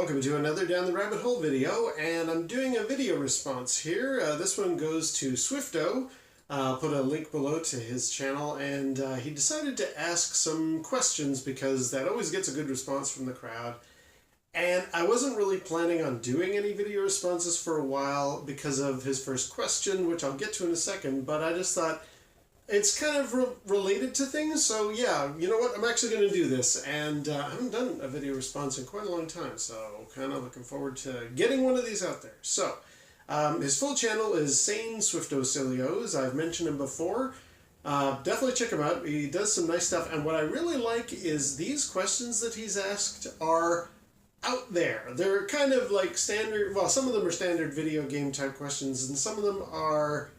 welcome to another Down the Rabbit Hole video, and I'm doing a video response here. This one goes to Swifto. I'll put a link below to his channel, and he decided to ask some questions because that always gets a good response from the crowd. And I wasn't really planning on doing any video responses for a while because of his first question, which I'll get to in a second, but I just thought it's kind of related to things, so yeah, you know what, I'm actually going to do this, and I haven't done a video response in quite a long time, so kind of looking forward to getting one of these out there. So, his full channel is Sane Swifto Cilios. I've mentioned him before. Definitely check him out. He does some nice stuff, and what I really like is these questions that he's asked are out there. They're kind of like standard, well, some of them are standard video game type questions, and some of them are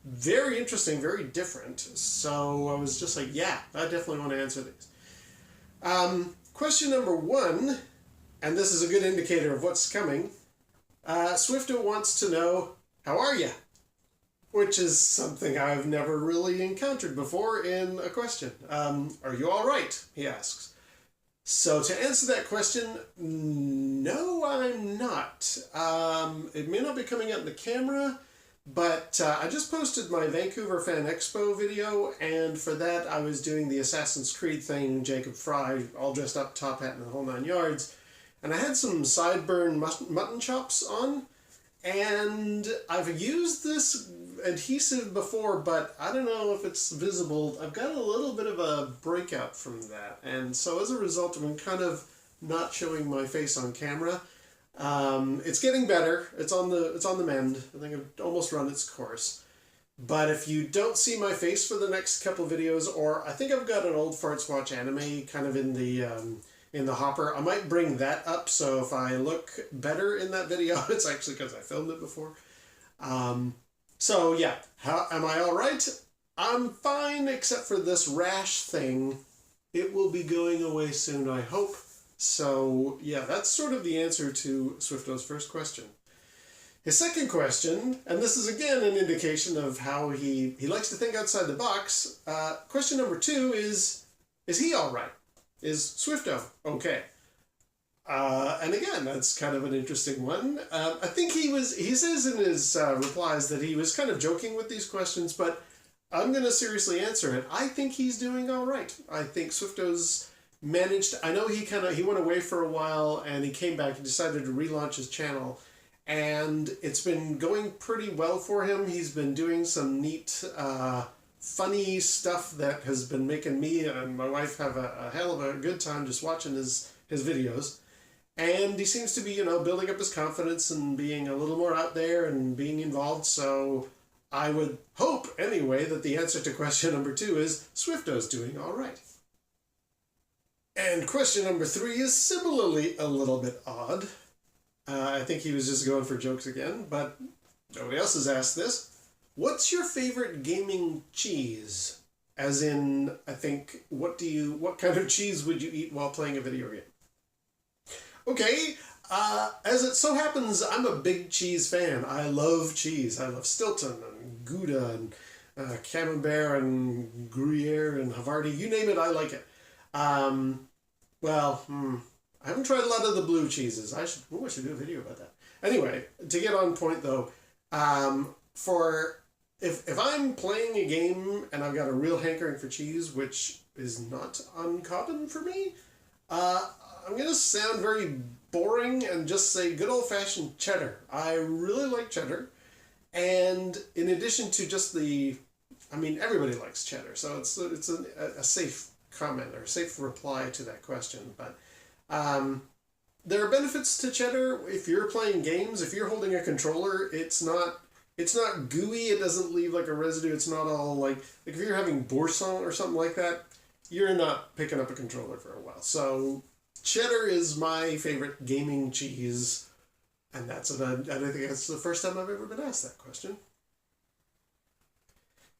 very interesting, very different. So I was just like, yeah, I definitely want to answer these. Question number one, and this is a good indicator of what's coming. Swifto wants to know, how are ya? Which is something I've never really encountered before in a question. Are you all right? He asks. So to answer that question, no, I'm not. It may not be coming out in the camera, but I just posted my Vancouver Fan Expo video, and for that I was doing the Assassin's Creed thing, Jacob Fry, all dressed up, top hat and the whole 9 yards. And I had some sideburn mutton chops on, and I've used this adhesive before, but I don't know if it's visible. I've got a little bit of a breakout from that, and so as a result I'm kind of not showing my face on camera. It's getting better. It's on the mend. I think I've almost run its course. But if you don't see my face for the next couple videos, or I think I've got an old Farts Watch anime kind of in the hopper, I might bring that up. So if I look better in that video, it's actually because I filmed it before. So yeah, am I all right? I'm fine, except for this rash thing. It will be going away soon, I hope. So, yeah, that's sort of the answer to Swifto's first question. His second question, and this is again an indication of how he likes to think outside the box. Question number two is he all right? Is Swifto okay? And again, that's kind of an interesting one. I think he says in his replies that he was kind of joking with these questions, but I'm going to seriously answer it. I think he's doing all right. I think Swifto's managed. I know he went away for a while and he came back and decided to relaunch his channel, and it's been going pretty well for him. He's been doing some neat funny stuff that has been making me and my wife have a hell of a good time just watching his videos, and he seems to be, you know, building up his confidence and being a little more out there and being involved. So I would hope anyway that the answer to question number two is Swifto's doing all right. And question number three is similarly a little bit odd. I think he was just going for jokes again, but nobody else has asked this. What's your favorite gaming cheese? As in, I think, what kind of cheese would you eat while playing a video game? Okay, as it so happens, I'm a big cheese fan. I love cheese. I love Stilton and Gouda and Camembert and Gruyere and Havarti. You name it, I like it. I haven't tried a lot of the blue cheeses. I should do a video about that. Anyway, to get on point though, if I'm playing a game and I've got a real hankering for cheese, which is not uncommon for me, I'm going to sound very boring and just say good old-fashioned cheddar. I really like cheddar, and in addition to just everybody likes cheddar, so it's a safe comment or safe reply to that question. But there are benefits to cheddar. If you're playing games, if you're holding a controller, it's not gooey, it doesn't leave like a residue, it's not all like if you're having boursin or something like that, you're not picking up a controller for a while. So cheddar is my favorite gaming cheese, and I don't think that's the first time I've ever been asked that question.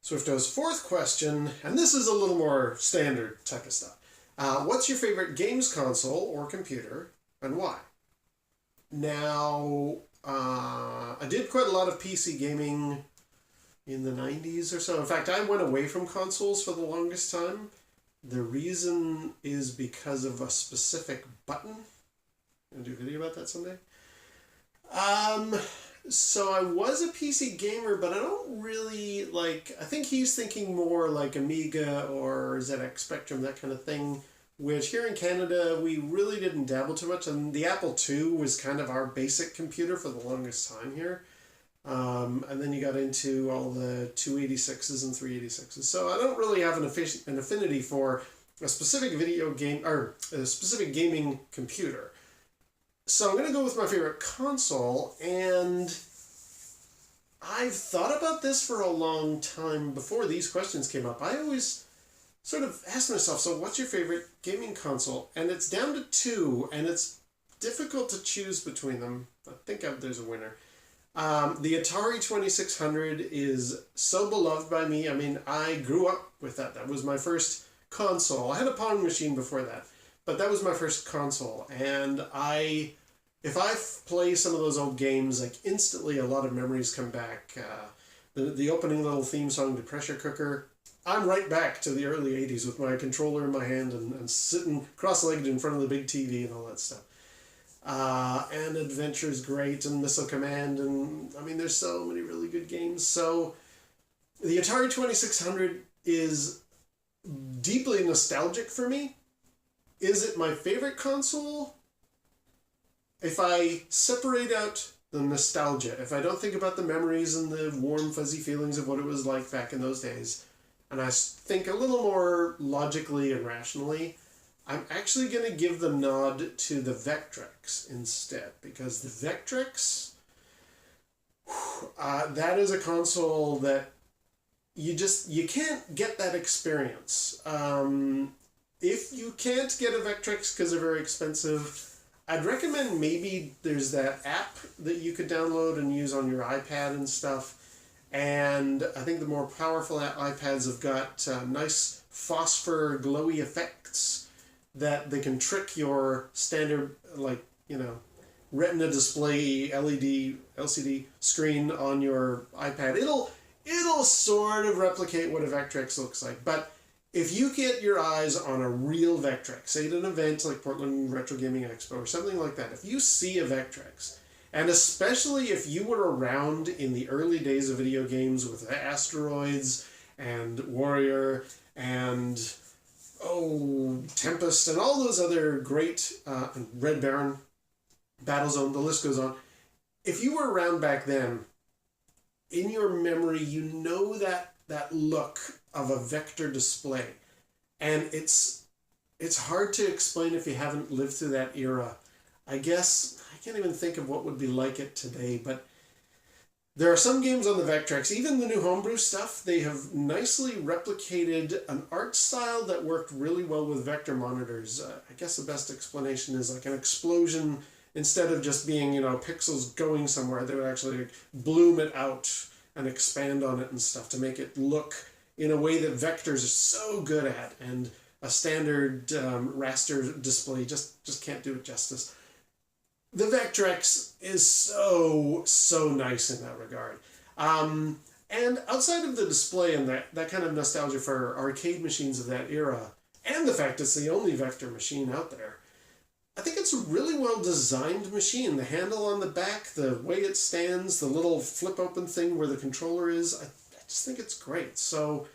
Swifto's fourth question, and this is a little more standard type of stuff. What's your favorite games console or computer, and why? Now, I did quite a lot of PC gaming in the 90s or so. In fact, I went away from consoles for the longest time. The reason is because of a specific button Gonna do a video about that someday. So I was a PC gamer, but I don't really like. I think he's thinking more like Amiga or ZX Spectrum, that kind of thing. Which here in Canada we really didn't dabble too much, and the Apple II was kind of our basic computer for the longest time here. And then you got into all the 286s and 386s. So I don't really have an affinity for a specific video game or a specific gaming computer. So I'm going to go with my favorite console, and I've thought about this for a long time before these questions came up. I always sort of asked myself, so what's your favorite gaming console? And it's down to two, and it's difficult to choose between them. I think there's a winner. The Atari 2600 is so beloved by me. I mean, I grew up with that. That was my first console. I had a Pong machine before that, but that was my first console. And if I play some of those old games, like instantly a lot of memories come back. The opening little theme song to Pressure Cooker, I'm right back to the early 80s with my controller in my hand and sitting cross-legged in front of the big TV and all that stuff. And Adventure's great, and Missile Command, and I mean, there's so many really good games. So the Atari 2600 is deeply nostalgic for me. Is it my favorite console? If I separate out the nostalgia, if I don't think about the memories and the warm, fuzzy feelings of what it was like back in those days, and I think a little more logically and rationally, I'm actually going to give the nod to the Vectrex instead, because the Vectrex, that is a console that you can't get that experience. If you can't get a Vectrex because they're very expensive, I'd recommend maybe there's that app that you could download and use on your iPad and stuff. And I think the more powerful iPads have got nice phosphor glowy effects that they can trick your standard, like, Retina display LCD screen on your iPad. It'll sort of replicate what a Vectrex looks like. But if you get your eyes on a real Vectrex, say at an event like Portland Retro Gaming Expo or something like that, if you see a Vectrex, and especially if you were around in the early days of video games with Asteroids and Warrior and Tempest and all those other great, Red Baron, Battlezone, the list goes on. If you were around back then, in your memory, you know that look of a vector display. And it's hard to explain if you haven't lived through that era. I guess I can't even think of what would be like it today, but there are some games on the Vectrex, even the new homebrew stuff, they have nicely replicated an art style that worked really well with vector monitors. I guess the best explanation is like an explosion, instead of just being, pixels going somewhere, they would actually bloom it out and expand on it and stuff to make it look in a way that vectors are so good at, and a standard raster display just can't do it justice. The Vectrex is so nice in that regard. And outside of the display and that kind of nostalgia for arcade machines of that era, and the fact it's the only vector machine out there, I think it's a really well designed machine. The handle on the back, the way it stands, the little flip open thing where the controller is, I just think it's great. So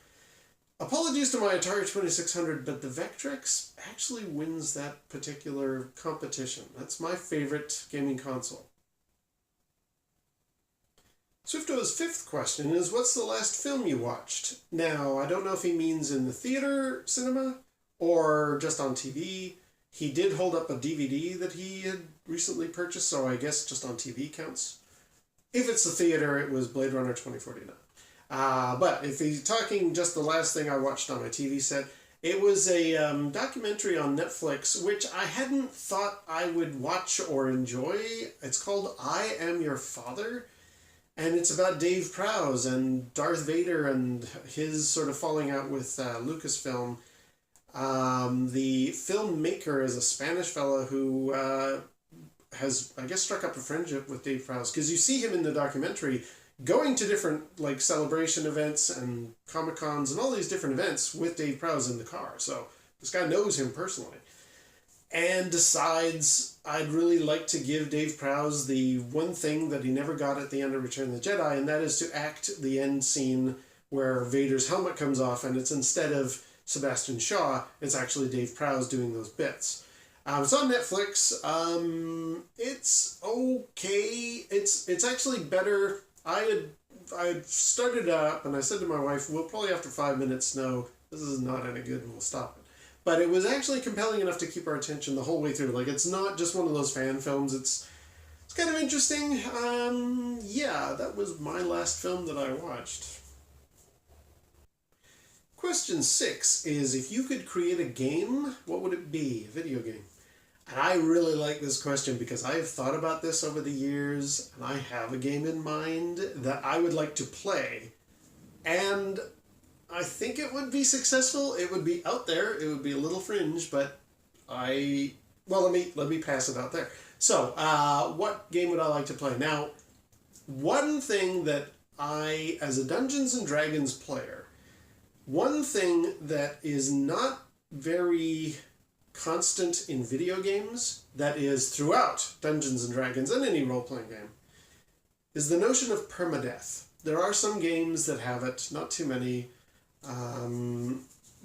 apologies to my Atari 2600, but the Vectrex actually wins that particular competition. That's my favorite gaming console. Swifto's fifth question is, what's the last film you watched? Now, I don't know if he means in the theater cinema or just on TV. He did hold up a DVD that he had recently purchased, so I guess just on TV counts. If it's the theater, it was Blade Runner 2049. But if he's talking just the last thing I watched on my TV set, it was a documentary on Netflix, which I hadn't thought I would watch or enjoy. It's called I Am Your Father, and it's about Dave Prowse and Darth Vader and his sort of falling out with Lucasfilm. The filmmaker is a Spanish fellow who has, I guess, struck up a friendship with Dave Prowse, because you see him in the documentary going to different celebration events and Comic-Cons and all these different events with Dave Prowse in the car. So this guy knows him personally. and decides I'd really like to give Dave Prowse the one thing that he never got at the end of Return of the Jedi, and that is to act the end scene where Vader's helmet comes off, and it's instead of Sebastian Shaw, it's actually Dave Prowse doing those bits. It's on Netflix. It's okay. It's actually better. I started up and I said to my wife, we'll probably after 5 minutes know this is not any good and we'll stop it. But it was actually compelling enough to keep our attention the whole way through. Like, it's not just one of those fan films. It's kind of interesting. Yeah, that was my last film that I watched. Question 6 is, if you could create a game, what would it be? A video game. And I really like this question because I have thought about this over the years, and I have a game in mind that I would like to play. And I think it would be successful. It would be out there. It would be a little fringe, but let me pass it out there. So, what game would I like to play? Now, one thing that as a Dungeons and Dragons player, one thing that is not very constant in video games, that is throughout Dungeons and Dragons and any role-playing game, is the notion of permadeath. There are some games that have it, not too many,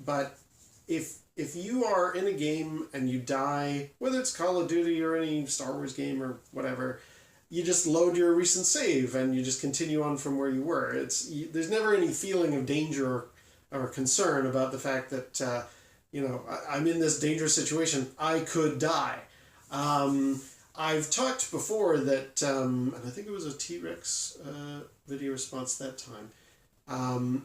but if you are in a game and you die, whether it's Call of Duty or any Star Wars game or whatever, you just load your recent save and you just continue on from where you were. There's never any feeling of danger or concern about the fact that I'm in this dangerous situation. I could die. I've talked before that, and I think it was a T-Rex video response that time.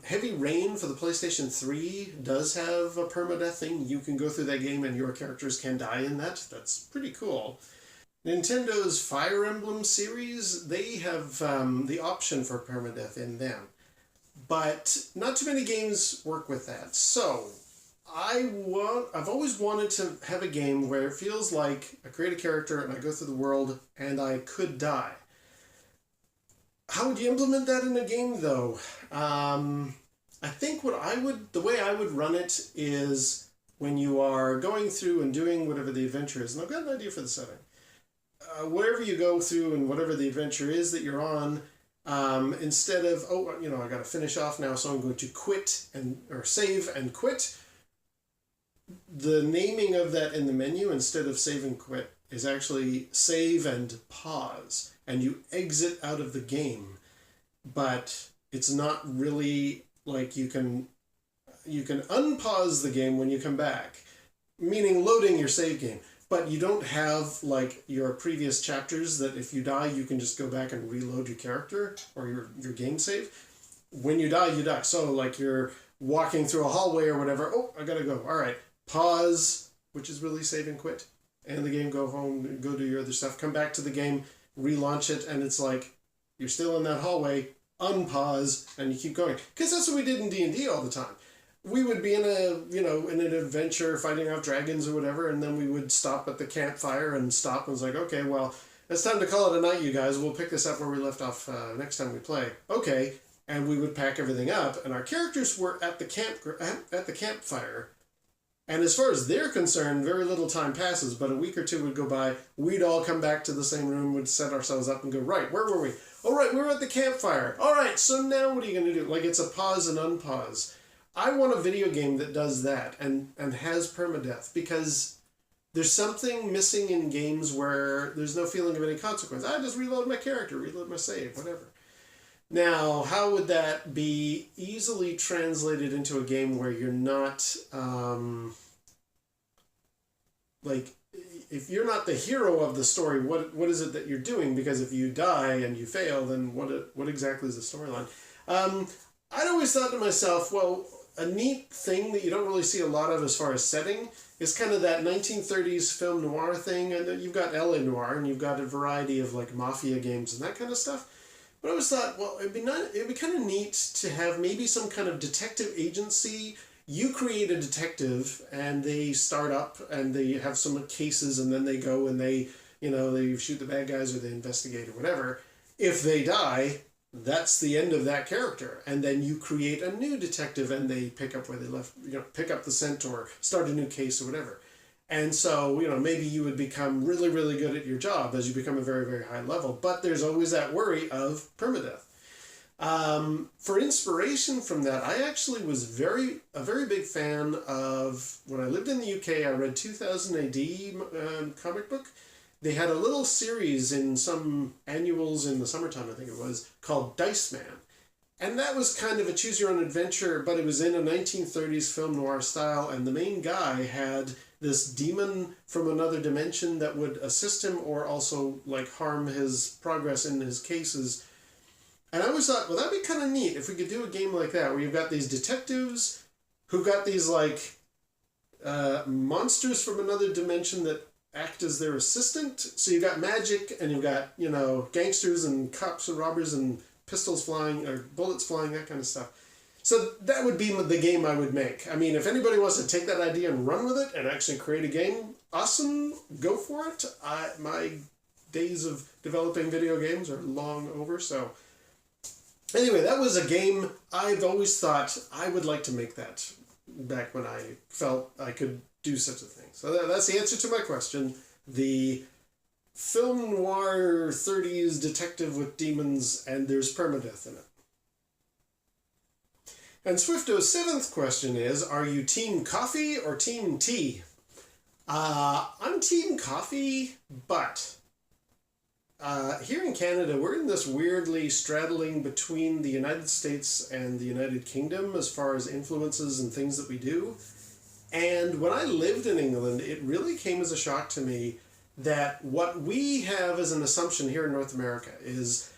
Heavy Rain for the PlayStation 3 does have a permadeath thing. You can go through that game and your characters can die in that. That's pretty cool. Nintendo's Fire Emblem series, they have the option for permadeath in them. But not too many games work with that. So I've always wanted to have a game where it feels like I create a character and I go through the world and I could die. How would you implement that in a game, though? I think the way I would run it is when you are going through and doing whatever the adventure is, and I've got an idea for the setting. Wherever you go through and whatever the adventure is that you're on, instead of, I got to finish off now, so I'm going to or save and quit. The naming of that in the menu, instead of save and quit, is actually save and pause. And you exit out of the game. But it's not really like you can unpause the game when you come back, meaning loading your save game. But you don't have like your previous chapters that if you die, you can just go back and reload your character or your game save. When you die, you die. So like you're walking through a hallway or whatever. Oh, I gotta go. All right. Pause, which is really save and quit. And the game, go home, go do your other stuff. Come back to the game, relaunch it, and it's like you're still in that hallway. Unpause, and you keep going. Because that's what we did in D&D all the time. We would be in an adventure fighting off dragons or whatever, and then we would stop at the campfire and stop and was like, okay, well, it's time to call it a night, you guys. We'll pick this up where we left off next time we play. Okay, and we would pack everything up, and our characters were at the campfire. And as far as they're concerned, very little time passes, but a week or two would go by. We'd all come back to the same room, would set ourselves up and go, right, where were we? All right, we were at the campfire. All right, so now what are you going to do? Like, it's a pause and unpause. I want a video game that does that and has permadeath, because there's something missing in games where there's no feeling of any consequence. I just reload my character, reload my save, whatever. Now, how would that be easily translated into a game where you're not, if you're not the hero of the story, what is it that you're doing? Because if you die and you fail, then what exactly is the storyline? I'd always thought to myself, well, a neat thing that you don't really see a lot of as far as setting is kind of that 1930s film noir thing, and you've got LA Noir, and you've got a variety of like mafia games and that kind of stuff. But I always thought, well, it'd be kind of neat to have maybe some kind of detective agency. You create a detective, and they start up, and they have some cases, and then they go and they shoot the bad guys or they investigate or whatever. If they die, that's the end of that character. And then you create a new detective, and they pick up where they left, pick up the scent or start a new case or whatever. And so, you know, maybe you would become really, really good at your job as you become a very, very high level. But there's always that worry of permadeath. For inspiration from that, I actually was a very big fan of, when I lived in the UK, I read 2000 AD comic book. They had a little series in some annuals in the summertime, I think it was, called Dice Man. And that was kind of a choose-your-own-adventure, but it was in a 1930s film noir style, and the main guy had this demon from another dimension that would assist him or also, like, harm his progress in his cases. And I always thought, well, that'd be kind of neat if we could do a game like that, where you've got these detectives who've got these, like, monsters from another dimension that act as their assistant. So you've got magic, and you've got, you know, gangsters and cops and robbers and pistols flying, or bullets flying, that kind of stuff. So that would be the game I would make. I mean, if anybody wants to take that idea and run with it and actually create a game, awesome, go for it. My days of developing video games are long over, so... Anyway, that was a game I've always thought I would like to make that back when I felt I could do such a thing. So that's the answer to my question. The film noir 30s detective with demons, and there's permadeath in it. And Swifto's 7th question is, are you team coffee or team tea? I'm team coffee, but... here in Canada, we're in this weirdly straddling between the United States and the United Kingdom as far as influences and things that we do. And when I lived in England, it really came as a shock to me that what we have as an assumption here in North America is,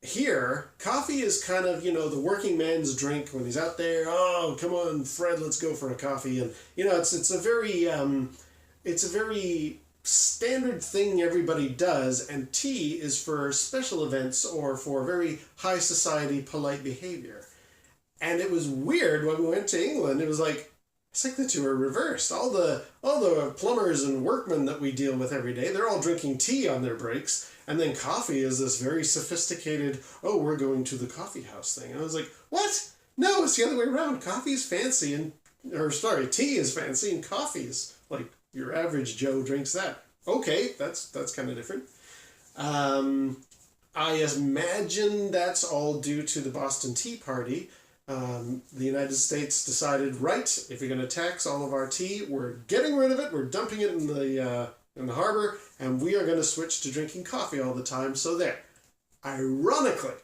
here, coffee is kind of, you know, the working man's drink when he's out there. Oh, come on, Fred, let's go for a coffee. And, you know, it's a very standard thing everybody does, and tea is for special events or for very high society polite behavior. And it was weird when we went to England. It was like, it's like the two are reversed. All the plumbers and workmen that we deal with every day, they're all drinking tea on their breaks, and then coffee is this very sophisticated, oh, we're going to the coffee house thing. And I was like, what? No, it's the other way around. Tea is fancy, and coffee is like your average Joe drinks that. Okay, that's kind of different. I imagine that's all due to the Boston Tea Party. The United States decided, right, if you're going to tax all of our tea, we're getting rid of it, we're dumping it in the harbor, and we are going to switch to drinking coffee all the time. So there. Ironically,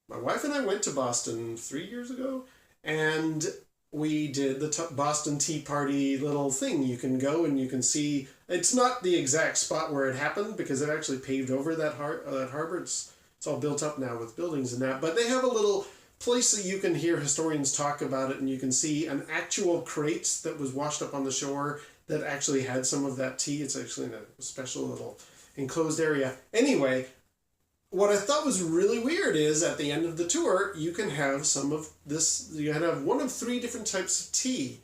my wife and I went to Boston 3 years ago, and we did the Boston Tea Party little thing. You can go and you can see, it's not the exact spot where it happened because they've actually paved over that harbor. It's all built up now with buildings and that, but they have a little place that you can hear historians talk about it, and you can see an actual crate that was washed up on the shore that actually had some of that tea. It's actually in a special little enclosed area. Anyway, what I thought was really weird is at the end of the tour, you can have some of this, you can have one of 3 different types of tea.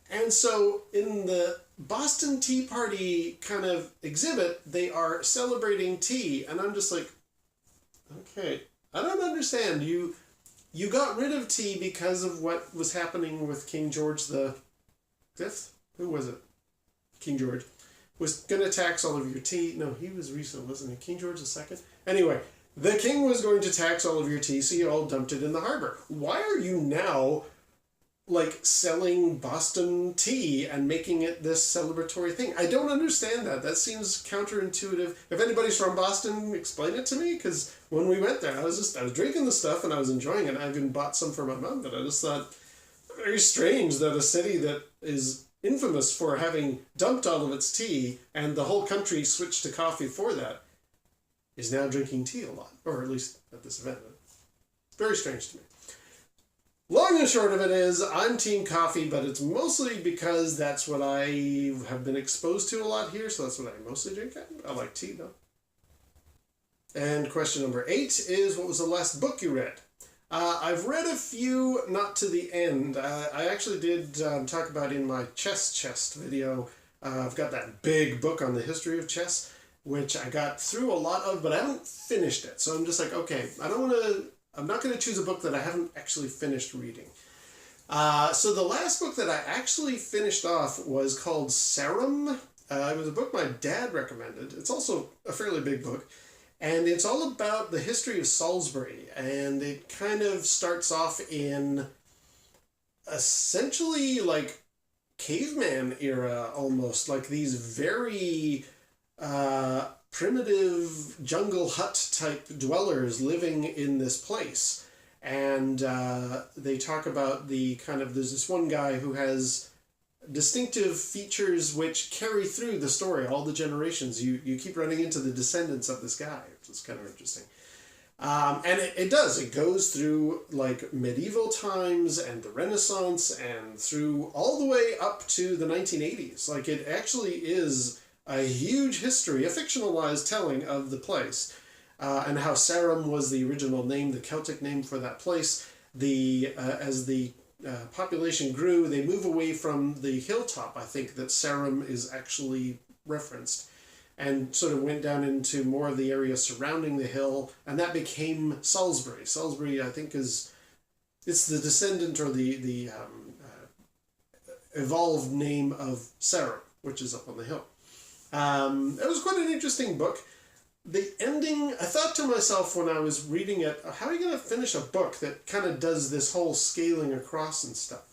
And so in the Boston Tea Party kind of exhibit, they are celebrating tea. And I'm just like, okay, I don't understand. You got rid of tea because of what was happening with King George the Fifth? Who was it? King George was going to tax all of your tea. No, he was recent, wasn't he? King George II? Anyway, the king was going to tax all of your tea, so you all dumped it in the harbor. Why are you now, like, selling Boston tea and making it this celebratory thing? I don't understand that. That seems counterintuitive. If anybody's from Boston, explain it to me, because when we went there, I was drinking the stuff and I was enjoying it. I even bought some for my mom, but I just thought, very strange that a city that is infamous for having dumped all of its tea, and the whole country switched to coffee for that, is now drinking tea a lot, or at least at this event. Very strange to me. Long and short of it is, I'm team coffee, but it's mostly because that's what I have been exposed to a lot here, so that's what I mostly drink. I like tea, though. And question number 8 is, what was the last book you read? I've read a few, not to the end. I actually did talk about in my chess video. I've got that big book on the history of chess, which I got through a lot of, but I haven't finished it. So I'm just like, okay, I'm not going to choose a book that I haven't actually finished reading. So the last book that I actually finished off was called Serum. It was a book my dad recommended. It's also a fairly big book. And it's all about the history of Salisbury. And it kind of starts off in essentially like caveman era almost. Like these very primitive jungle hut type dwellers living in this place. And they talk about the kind of, there's this one guy who has distinctive features which carry through the story, all the generations. You keep running into the descendants of this guy, which is kind of interesting. And it does. It goes through like medieval times and the Renaissance and through all the way up to the 1980s. Like it actually is a huge history, a fictionalized telling of the place. And how Sarum was the original name, the Celtic name for that place. As the population grew, they move away from the hilltop, I think, that Sarum is actually referenced, and sort of went down into more of the area surrounding the hill, and that became Salisbury. Salisbury, I think, it's the descendant or the evolved name of Sarum, which is up on the hill. It was quite an interesting book. The ending, I thought to myself when I was reading it, how are you going to finish a book that kind of does this whole scaling across and stuff?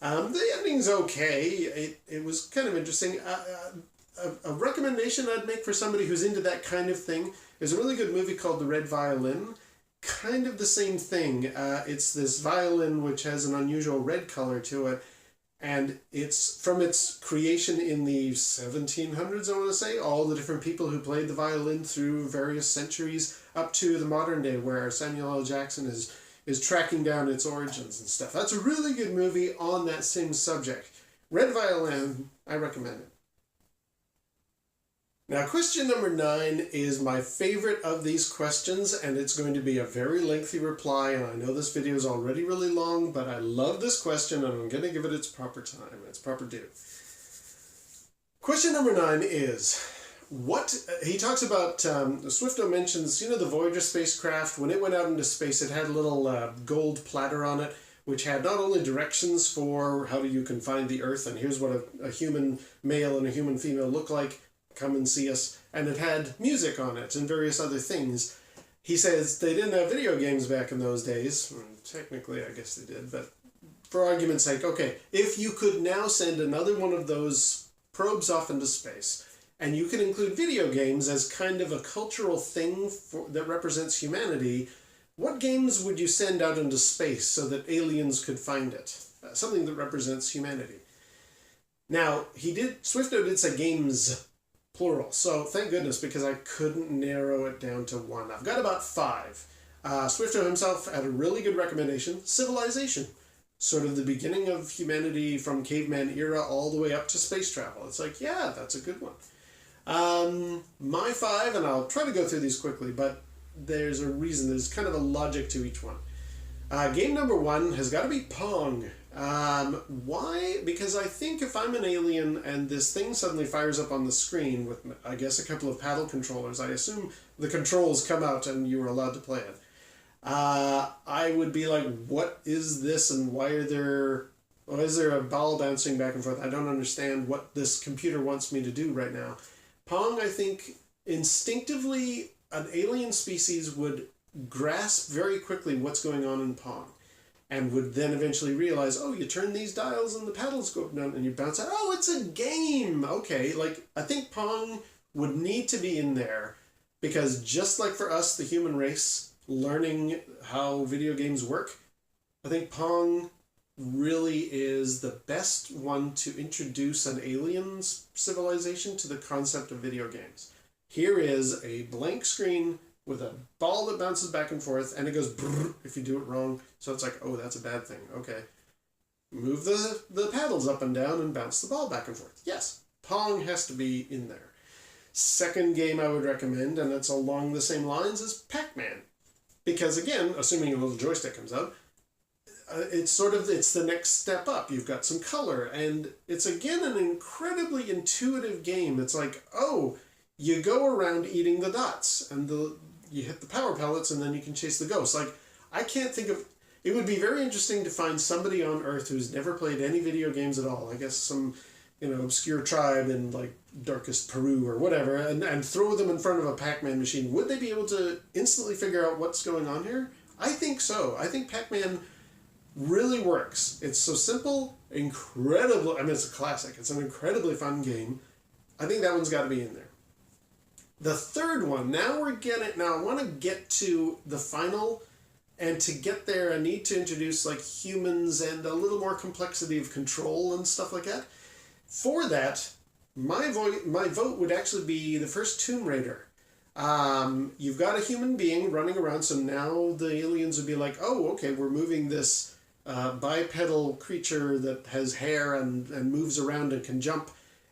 The ending's okay. It was kind of interesting. A recommendation I'd make for somebody who's into that kind of thing is a really good movie called The Red Violin. Kind of the same thing. It's this violin which has an unusual red color to it. And it's from its creation in the 1700s, I want to say, all the different people who played the violin through various centuries up to the modern day where Samuel L. Jackson is tracking down its origins and stuff. That's a really good movie on that same subject. Red Violin, I recommend it. Now, question number 9 is my favorite of these questions, and it's going to be a very lengthy reply, and I know this video is already really long, but I love this question, and I'm going to give it its proper time, its proper due. Question number 9 is, he talks about, Swifto mentions, the Voyager spacecraft, when it went out into space, it had a little gold platter on it, which had not only directions for how you can find the Earth, and here's what a human male and a human female look like, come and see us, and it had music on it and various other things. He says they didn't have video games back in those days. Technically, I guess they did, but for argument's sake, okay, if you could now send another one of those probes off into space, and you can include video games as kind of a cultural thing that represents humanity, what games would you send out into space so that aliens could find it? Something that represents humanity. Now, Swifto did say games, plural. So thank goodness, because I couldn't narrow it down to one. I've got about 5. Swifto himself had a really good recommendation. Civilization. Sort of the beginning of humanity from caveman era all the way up to space travel. It's like, yeah, that's a good one. My 5, and I'll try to go through these quickly, but there's a reason. There's kind of a logic to each one. Game number 1 has got to be Pong. Why? Because I think if I'm an alien and this thing suddenly fires up on the screen with, I guess, a couple of paddle controllers, I assume the controls come out and you are allowed to play it. I would be like, what is this and why is there a ball bouncing back and forth? I don't understand what this computer wants me to do right now. Pong, I think, instinctively, an alien species would grasp very quickly what's going on in Pong. And would then eventually realize, oh, you turn these dials and the paddles go up and down and you bounce out. Oh, it's a game! Okay, I think Pong would need to be in there because just like for us, the human race, learning how video games work, I think Pong really is the best one to introduce an alien civilization to the concept of video games. Here is a blank screen with a ball that bounces back and forth, and it goes brrr if you do it wrong. So it's like, oh, that's a bad thing. Okay. Move the paddles up and down and bounce the ball back and forth. Yes, Pong has to be in there. Second game I would recommend, and it's along the same lines, is Pac-Man. Because again, assuming a little joystick comes out, it's the next step up. You've got some color, and it's again an incredibly intuitive game. It's like, oh, you go around eating the dots, and you hit the power pellets, and then you can chase the ghosts. Like, I can't think of... it would be very interesting to find somebody on Earth who's never played any video games at all. I guess some, obscure tribe in like darkest Peru or whatever, and throw them in front of a Pac-Man machine. Would they be able to instantly figure out what's going on here? I think so. I think Pac-Man really works. It's so simple, incredible. I mean, it's a classic. It's an incredibly fun game. I think that one's got to be in there. The third one, now I want to get to the final, and to get there I need to introduce like humans and a little more complexity of control and stuff like that. For that, my vote would actually be the first Tomb Raider. You've got a human being running around, so now the aliens would be like, oh, okay, we're moving this bipedal creature that has hair and moves around and can jump.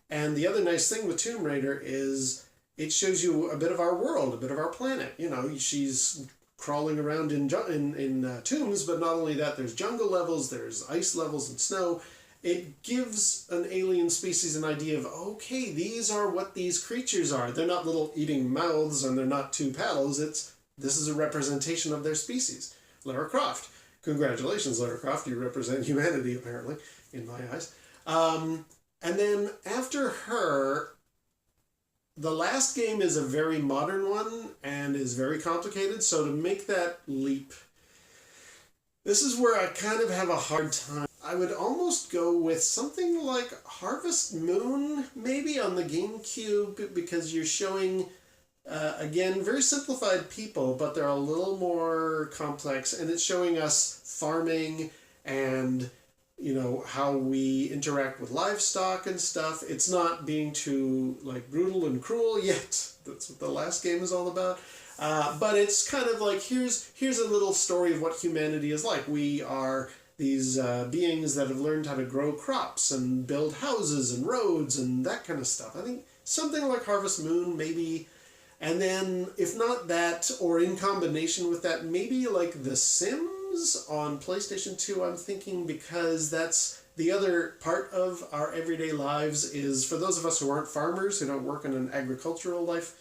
And the other nice thing with Tomb Raider is it shows you a bit of our world, a bit of our planet. She's crawling around in tombs, but not only that, there's jungle levels, there's ice levels and snow. It gives an alien species an idea of, okay, these are what these creatures are. They're not little eating mouths and they're not two paddles. This is a representation of their species. Lara Croft. Congratulations, Lara Croft. You represent humanity, apparently, in my eyes. And then after her, the last game is a very modern one and is very complicated. So to make that leap, this is where I kind of have a hard time. I would almost go with something like Harvest Moon, maybe on the GameCube, because you're showing, again, very simplified people, but they're a little more complex, and it's showing us farming and, how we interact with livestock and stuff. It's not being too, brutal and cruel yet. That's what the last game is all about. But it's kind of like, here's a little story of what humanity is like. We are these beings that have learned how to grow crops and build houses and roads and that kind of stuff. I think something like Harvest Moon, maybe. And then, if not that, or in combination with that, maybe like The Sims on PlayStation 2, I'm thinking, because that's the other part of our everyday lives is, for those of us who aren't farmers, who don't work in an agricultural life,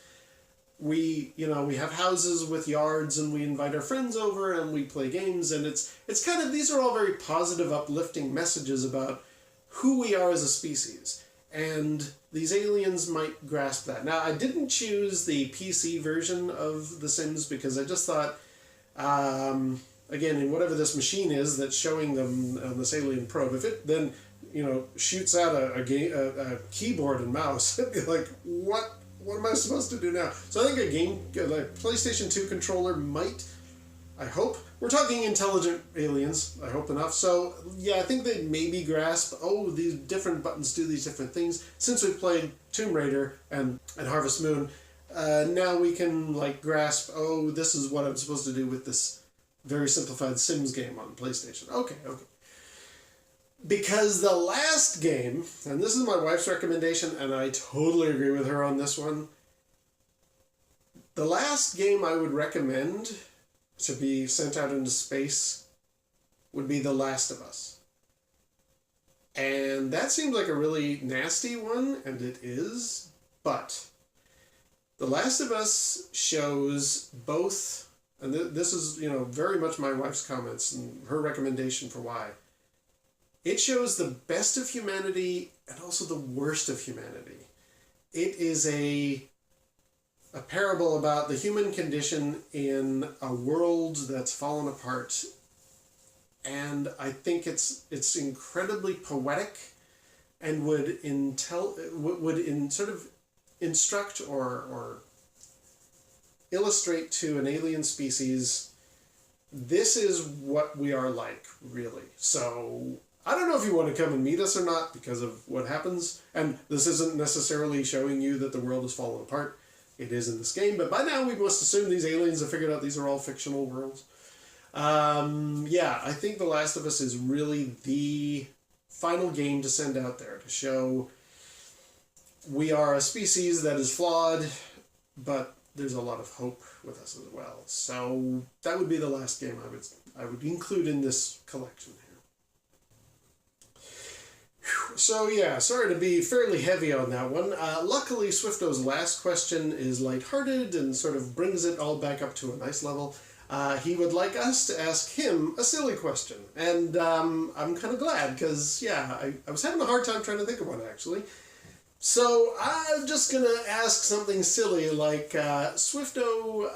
we have houses with yards and we invite our friends over and we play games, and it's kind of, these are all very positive, uplifting messages about who we are as a species. And these aliens might grasp that. Now, I didn't choose the PC version of The Sims because I just thought, again, in whatever this machine is that's showing them on this alien probe, if it then, shoots out a keyboard and mouse, it'd be like, what am I supposed to do now? So I think a PlayStation 2 controller might, I hope. We're talking intelligent aliens, I hope enough. So, yeah, I think they maybe grasp, oh, these different buttons do these different things. Since we've played Tomb Raider and Harvest Moon, now we can, grasp, oh, this is what I'm supposed to do with this very simplified Sims game on PlayStation. Okay. Because the last game, and this is my wife's recommendation, and I totally agree with her on this one, the last game I would recommend to be sent out into space would be The Last of Us. And that seems like a really nasty one, and it is, but The Last of Us shows both, and this is, very much my wife's comments and her recommendation for why. It shows the best of humanity and also the worst of humanity. It is a parable about the human condition in a world that's fallen apart. And I think it's incredibly poetic and would sort of instruct or illustrate to an alien species, this is what we are like, really. So I don't know if you want to come and meet us or not because of what happens. And this isn't necessarily showing you that the world has fallen apart. It is in this game. But by now we must assume these aliens have figured out these are all fictional worlds. Yeah, I think The Last of Us is really the final game to send out there to show we are a species that is flawed, but there's a lot of hope with us as well. So that would be the last game I would include in this collection here. So yeah, sorry to be fairly heavy on that one. Luckily, Swifto's last question is lighthearted and sort of brings it all back up to a nice level. he would like us to ask him a silly question. And I'm kind of glad, because, yeah, I was having a hard time trying to think of one, actually. So I'm just going to ask something silly like, Swifto,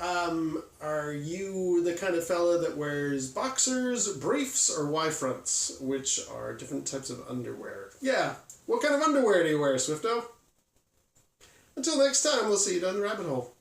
are you the kind of fella that wears boxers, briefs, or Y-fronts, which are different types of underwear? Yeah, what kind of underwear do you wear, Swifto? Until next time, we'll see you down the rabbit hole.